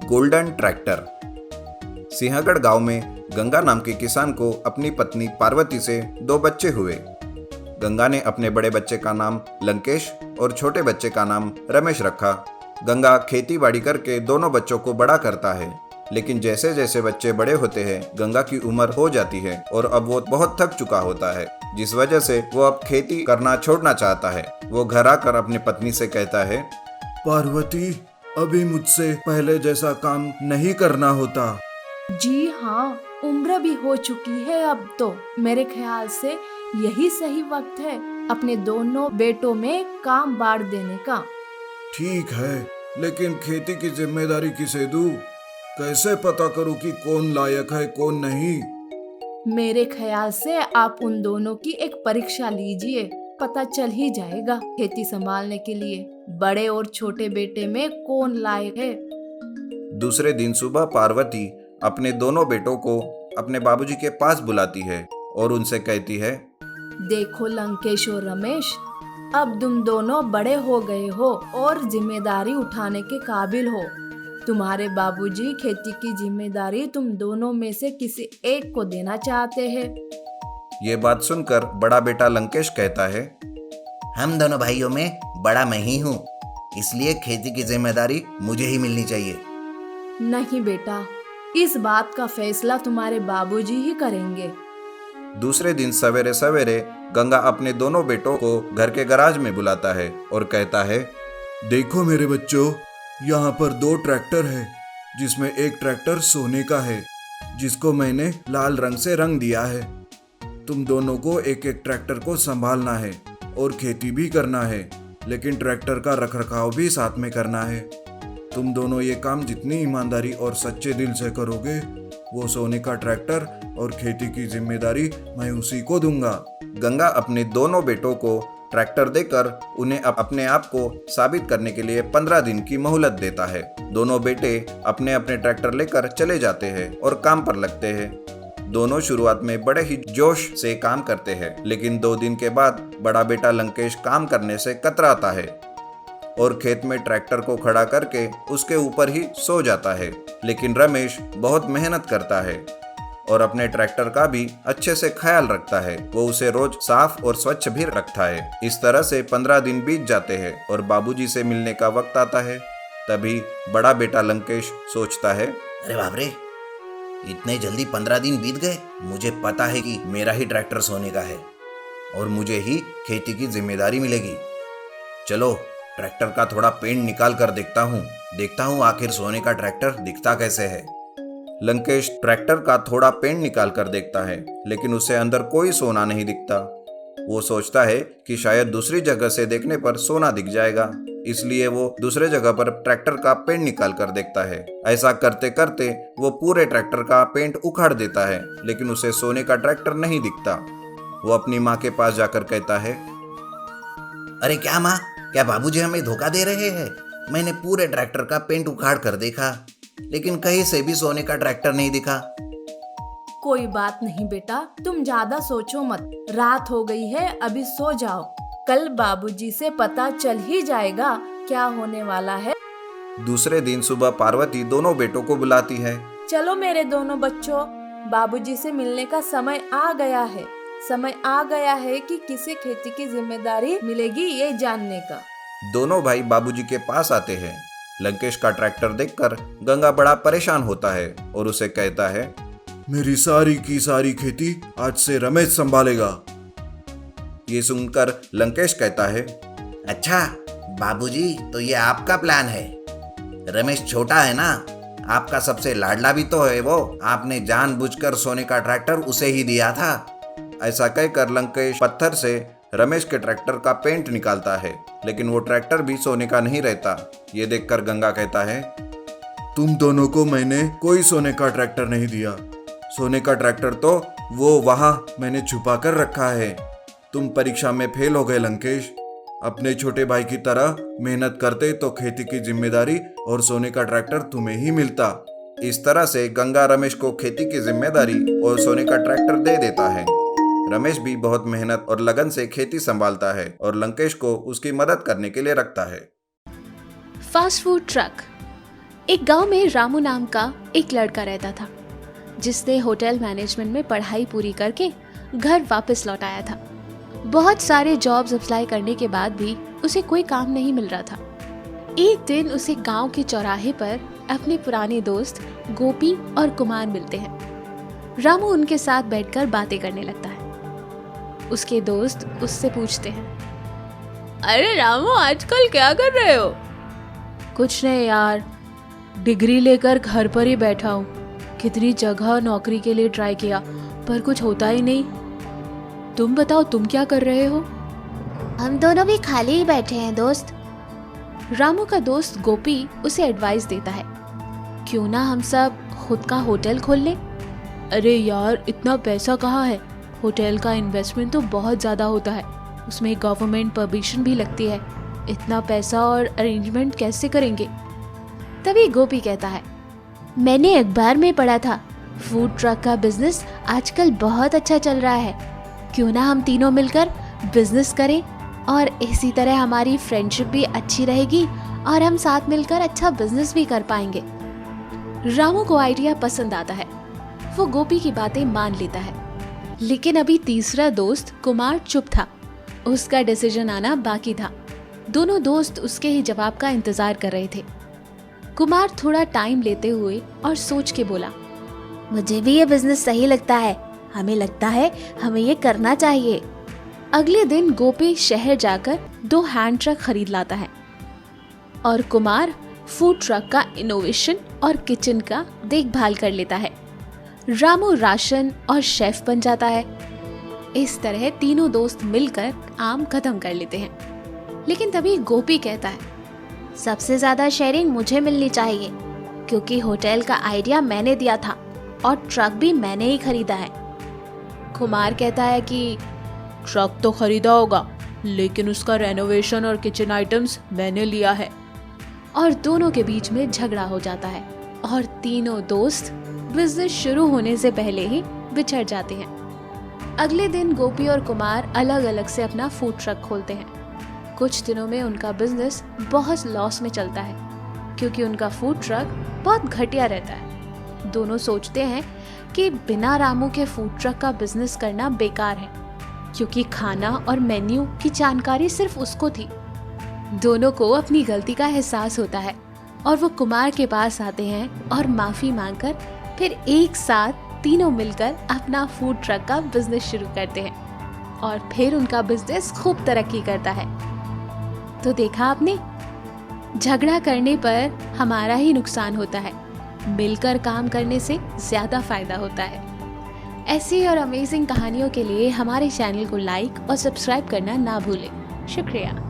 Golden tractor. Sinhagad गांव में गंगा नाम के किसान को अपनी पत्नी पार्वती से 2 बच्चे हुए। गंगा ने अपने बड़े बच्चे का नाम लंकेश और छोटे बच्चे का नाम रमेश रखा। गंगा खेती बाड़ी करके दोनों बच्चों को बड़ा करता है, लेकिन जैसे जैसे बच्चे बड़े होते हैं गंगा की उम्र हो जाती है और अब वो बहुत थक चुका होता है, जिस वजह से वो अब खेती करना छोड़ना चाहता है। वो घर आकर अपनी पत्नी से कहता है, पार्वती, अभी मुझसे पहले जैसा काम नहीं करना होता। जी हाँ, उम्र भी हो चुकी है अब तो। मेरे ख्याल से यही सही वक्त है अपने दोनों बेटों में काम बांट देने का। ठीक है, लेकिन खेती की जिम्मेदारी किसे दूं? कैसे पता करूं कि कौन लायक है कौन नहीं? मेरे ख्याल से आप उन दोनों की एक परीक्षा लीजिए, पता चल ही जाएगा खेती संभालने के लिए बड़े और छोटे बेटे में कौन लायक है। दूसरे दिन सुबह पार्वती अपने दोनों बेटों को अपने बाबूजी के पास बुलाती है और उनसे कहती है, देखो लंकेश और रमेश, अब तुम दोनों बड़े हो गए हो और जिम्मेदारी उठाने के काबिल हो। तुम्हारे बाबूजी खेती की जिम्मेदारी तुम दोनों में से किसी एक को देना चाहते हैं। ये बात सुनकर बड़ा बेटा लंकेश कहता है, हम दोनों भाइयों में बड़ा मैं ही हूँ, इसलिए खेती की जिम्मेदारी मुझे ही मिलनी चाहिए। नहीं बेटा, इस बात का फैसला तुम्हारे बाबूजी ही करेंगे। दूसरे दिन सवेरे सवेरे गंगा अपने दोनों बेटों को घर के गराज में बुलाता है और कहता है, देखो मेरे बच्चों, यहाँ पर 2 ट्रैक्टर है, जिसमें एक ट्रैक्टर सोने का है, जिसको मैंने लाल रंग से रंग दिया है। तुम दोनों को एक एक ट्रैक्टर को संभालना है और खेती भी करना है, लेकिन ट्रैक्टर का रखरखाव भी साथ में करना है। तुम दोनों ये काम जितनी ईमानदारी और सच्चे दिल से करोगे, वो सोने का ट्रैक्टर और खेती की जिम्मेदारी मैं उसी को दूंगा। गंगा अपने दोनों बेटों को ट्रैक्टर देकर उन्हें अपने आप को साबित करने के लिए 15 दिन की मोहलत देता है। दोनों बेटे अपने अपने ट्रैक्टर लेकर चले जाते हैं और काम पर लगते हैं। दोनों शुरुआत में बड़े ही जोश से काम करते हैं, लेकिन 2 दिन के बाद बड़ा बेटा लंकेश काम करने से कतराता है और खेत में ट्रैक्टर को खड़ा करके उसके ऊपर ही सो जाता है। लेकिन रमेश बहुत मेहनत करता है और अपने ट्रैक्टर का भी अच्छे से ख्याल रखता है। वो उसे रोज साफ और स्वच्छ भी रखता है। इस तरह से 15 दिन बीत जाते हैं और बाबूजी से मिलने का वक्त आता है। तभी बड़ा बेटा लंकेश सोचता है, अरे बाप रे, इतने जल्दी 15 दिन बीत गए। मुझे पता है कि मेरा ही ट्रैक्टर सोने का है और मुझे ही खेती की जिम्मेदारी मिलेगी। चलो ट्रैक्टर का थोड़ा पेंट निकाल कर देखता हूँ आखिर सोने का ट्रैक्टर दिखता कैसे है। लंकेश ट्रैक्टर का थोड़ा पेंट निकाल कर देखता है, लेकिन उसे अंदर कोई सोना नहीं दिखता। वो सोचता है कि शायद दूसरी जगह से देखने पर सोना दिख जाएगा, इसलिए वो दूसरे जगह पर ट्रैक्टर का पेंट निकाल कर देखता है। ऐसा करते करते वो पूरे ट्रैक्टर का पेंट उखाड़ देता है, लेकिन उसे सोने का ट्रैक्टर नहीं दिखता। वो अपनी माँ के पास जाकर कहता है, अरे क्या माँ, क्या बाबूजी हमें धोखा दे रहे हैं? मैंने पूरे ट्रैक्टर का पेंट उखाड़ कर देखा, लेकिन कहीं से भी सोने का ट्रैक्टर नहीं दिखा। कोई बात नहीं बेटा, तुम ज्यादा सोचो मत। रात हो गई है, अभी सो जाओ। कल बाबूजी से पता चल ही जाएगा क्या होने वाला है। दूसरे दिन सुबह पार्वती दोनों बेटों को बुलाती है। चलो मेरे दोनों बच्चों, बाबूजी से मिलने का समय आ गया है। समय आ गया है कि किसे खेती की जिम्मेदारी मिलेगी ये जानने का। दोनों भाई बाबूजी के पास आते हैं। लंकेश का ट्रैक्टर देखकर गंगा बड़ा परेशान होता है और उसे कहता है, मेरी सारी की सारी खेती आज से रमेश संभालेगा। ये सुनकर लंकेश कहता है, अच्छा बाबूजी, तो ये आपका प्लान है। रमेश छोटा है ना, आपका सबसे लाडला भी तो है वो। आपने जानबूझकर सोने का ट्रैक्टर उसे ही दिया था। ऐसा कहकर लंकेश पत्थर से रमेश के ट्रैक्टर का पेंट निकालता है, लेकिन वो ट्रैक्टर भी सोने का नहीं रहता। ये देखकर गंगा कहता है, तुम दोनों को मैंने कोई सोने का ट्रैक्टर नहीं दिया। सोने का ट्रैक्टर तो वो वहां मैंने छुपा कर रखा है। तुम परीक्षा में फेल हो गए लंकेश। अपने छोटे भाई की तरह मेहनत करते तो खेती की जिम्मेदारी और सोने का ट्रैक्टर तुम्हें ही मिलता। इस तरह से गंगा रमेश को खेती की जिम्मेदारी और सोने का ट्रैक्टर दे देता है। रमेश भी बहुत मेहनत और लगन से खेती संभालता है और लंकेश को उसकी मदद करने के लिए रखता है। Fast food truck. एक गांव में रामू नाम का एक लड़का रहता था, जिसने होटल मैनेजमेंट में पढ़ाई पूरी करके घर वापस लौट आया था। बहुत सारे जॉब्स अप्लाई करने के बाद भी उसे कोई काम नहीं मिल रहा था। एक दिन उसे गांव के चौराहे पर अपने पुराने दोस्त गोपी और कुमार मिलते हैं। रामू उनके साथ बैठकर बातें करने लगता है। उसके दोस्त उससे पूछते हैं, अरे रामू, आजकल क्या कर रहे हो? कुछ नहीं यार, डिग्री लेकर घर पर ही बैठा हूँ। कितनी जगह नौकरी के लिए ट्राई किया पर कुछ होता ही नहीं। तुम बताओ, तुम क्या कर रहे हो? हम दोनों भी खाली ही बैठे हैं दोस्त। रामू का दोस्त गोपी उसे एडवाइस देता है, क्यों ना हम सब खुद का होटल खोल लें? अरे यार, इतना पैसा कहाँ है? होटल का इन्वेस्टमेंट तो बहुत ज़्यादा होता है, उसमें गवर्नमेंट परमिशन भी लगती है। इतना पैसा और अरेंजमेंट कैसे करेंगे? तभी गोपी कहता है, मैंने अखबार में पढ़ा था, फूड ट्रक का बिजनेस आजकल बहुत अच्छा चल रहा है। क्यों ना हम तीनों मिलकर बिजनेस करें, और इसी तरह हमारी फ्रेंडशिप भी अच्छी रहेगी और हम साथ मिलकर अच्छा बिजनेस भी कर पाएंगे। रामू को आइडिया पसंद आता है। वो गोपी की बातें मान लेता है। लेकिन अभी तीसरा दोस्त कुमार चुप था। उसका डिसीजन आना बाकी था। दोनों दोस्त उसके ही जवाब का इंतजार कर रहे थे। कुमार थोड़ा टाइम लेते हुए और सोच के बोला, मुझे भी ये बिजनेस सही लगता है। हमें लगता है हमें ये करना चाहिए। अगले दिन गोपी शहर जाकर 2 हैंड ट्रक खरीद लाता है और कुमार फूड ट्रक का इनोवेशन और किचन का देखभाल कर लेता है। रामू राशन और शेफ बन जाता है। इस तरह तीनों दोस्त मिलकर काम खत्म कर लेते हैं। लेकिन तभी गोपी कहता है, सबसे ज्यादा शेयरिंग मुझे मिलनी चाहिए, क्योंकि होटल का आइडिया मैंने दिया था और ट्रक भी मैंने ही खरीदा है। कुमार कहता है कि ट्रक तो खरीदा होगा, लेकिन उसका रेनोवेशन और किचन आइटम्स मैंने लिया है। और दोनों के बीच में झगड़ा हो जाता है और तीनों दोस्त बिजनेस शुरू होने से पहले ही बिछड़ जाते हैं। अगले दिन गोपी और कुमार अलग अलग से अपना फूड ट्रक खोलते हैं। कुछ दिनों में उनका बिजनेस बहुत लॉस में चलता है, क्योंकि उनका फूड ट्रक बहुत घटिया रहता है। दोनों सोचते हैं कि बिना रामू के फूड ट्रक का बिजनेस करना बेकार है, क्योंकि खाना और मेन्यू की जानकारी सिर्फ उसको थी। दोनों को अपनी गलती का एहसास होता है और वो कुमार के पास आते हैं और माफी मांगकर फिर एक साथ तीनों मिलकर अपना फूड ट्रक का बिजनेस शुरू करते हैं और फिर उनका बिजनेस खूब तरक्की करता है। तो देखा आपने, झगड़ा करने पर हमारा ही नुकसान होता है, मिलकर काम करने से ज्यादा फायदा होता है। ऐसी और अमेजिंग कहानियों के लिए हमारे चैनल को लाइक और सब्सक्राइब करना ना भूलें। शुक्रिया।